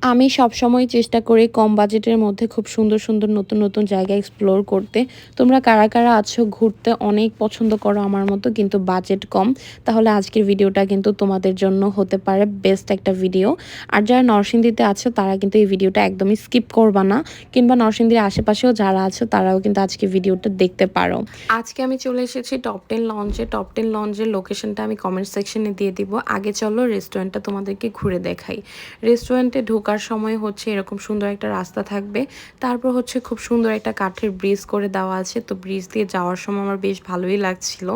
আমি সবসময় চেষ্টা করি কম বাজেটের মধ্যে খুব সুন্দর সুন্দর নতুন নতুন জায়গা এক্সপ্লোর করতে। তোমরা কারা কারা আছো ঘুরতে অনেক পছন্দ করো আমার মতো কিন্তু বাজেট কম, তাহলে আজকের ভিডিওটা কিন্তু তোমাদের জন্য হতে পারে বেস্ট একটা ভিডিও। আর যারা নরসিংদীতে আছো তারা কিন্তু এই ভিডিওটা একদমই স্কিপ করবা না, কিংবা নরসিংদীর আশেপাশেও যারা আছো তারাও কিন্তু আজকে ভিডিওটা দেখতে পারো। আজকে আমি চলে এসেছি টপ 10 লঞ্চে। টপ 10 লঞ্চের লোকেশনটা আমি কমেন্ট সেকশনে দিয়ে দিব। আগে চলো রেস্টুরেন্টটা তোমাদেরকে ঘুরে দেখাই। রেস্টুরেন্টে ঢোকার সময় হচ্ছে এরকম সুন্দর একটা রাস্তা থাকবে, তারপর হচ্ছে খুব সুন্দর একটা কাঠের ব্রিজ করে দেওয়া আছে। তো ব্রিজ দিয়ে যাওয়ার সময় আমার বেশ ভালোই লাগছিল।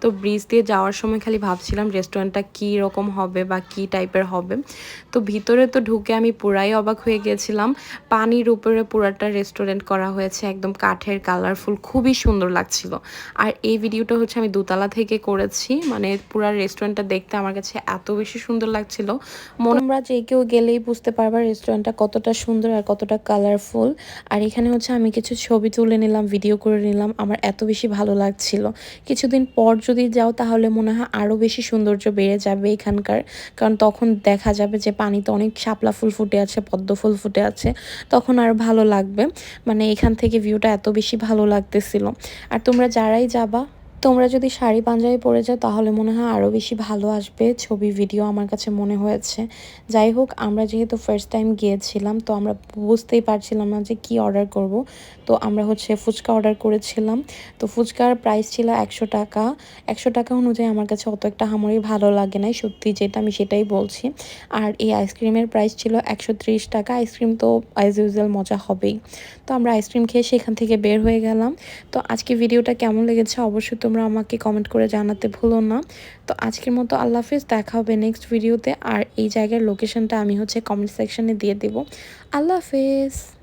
তো ব্রিজ দিয়ে যাওয়ার সময় খালি ভাবছিলাম রেস্টুরেন্টটা কী রকম হবে বা কী টাইপের হবে। তো ভিতরে তো ঢুকে আমি পুরাই অবাক হয়ে গিয়েছিলাম। পানির উপরে পুরাটা রেস্টুরেন্ট করা হয়েছে, একদম কাঠের কালারফুল, খুবই সুন্দর লাগছিল। আর এই ভিডিওটা হচ্ছে আমি দোতলা থেকে করেছি, মানে পুরা রেস্টুরেন্টটা দেখতে আমার কাছে এত বেশি সুন্দর লাগছিল। তোমরা যে কেউ গেলেই বুঝতে পারবা রেস্টুরেন্টটা কতটা সুন্দর আর কতটা কালারফুল। আর এখানে হচ্ছে আমি কিছু ছবি তুলে নিলাম, ভিডিও করে নিলাম, আমার এত বেশি ভালো লাগছিল। কিছুদিন পর যদি যাও তাহলে মনে হয় আরও বেশি সৌন্দর্য বেড়ে যাবে এখানকার, কারণ তখন দেখা যাবে যে পানিতে অনেক শাপলা ফুল ফুটে আছে, পদ্ম ফুল ফুটে আছে, তখন আর ভালো লাগবে। মানে এখান থেকে ভিউটা এত বেশি ভালো লাগতেছিল। আর তোমরা যারাই যাবা, তোমরা যদি শাড়ি পাঞ্জাবি পরে যাও তাহলে মনে হয় আরও বেশি ভালো আসবে ছবি ভিডিও, আমার কাছে মনে হয়েছে। যাই হোক, আমরা যেহেতু ফার্স্ট টাইম গিয়েছিলাম তো আমরা বুঝতেই পারছিলাম না যে কি অর্ডার করব। তো আমরা হচ্ছে ফুচকা অর্ডার করেছিলাম। তো ফুচকার প্রাইস ছিল 100 টাকা। 100 টাকা অনুযায়ী আমার কাছে অত একটা হামরি ভালো লাগে নাই, সত্যি যেটা আমি সেটাই বলছি। আর এই আইসক্রিমের প্রাইস ছিল 130 টাকা। আইসক্রিম তো অ্যাজ ইউজুয়াল মজা হবেই। তো আমরা আইসক্রিম খেয়ে সেখান থেকে বের হয়ে গেলাম। তো আজকে ভিডিওটা কেমন লেগেছে অবশ্যই তোমরা আমাকে কমেন্ট করে জানাতে ভুলো না। তো আজকের মতো আল্লাহ হাফিজ, দেখা হবে নেক্সট ভিডিওতে। আর এই জায়গার লোকেশনটা আমি হচ্ছে কমেন্ট সেকশনে দিয়ে দেবো। আল্লাহ হাফিজ।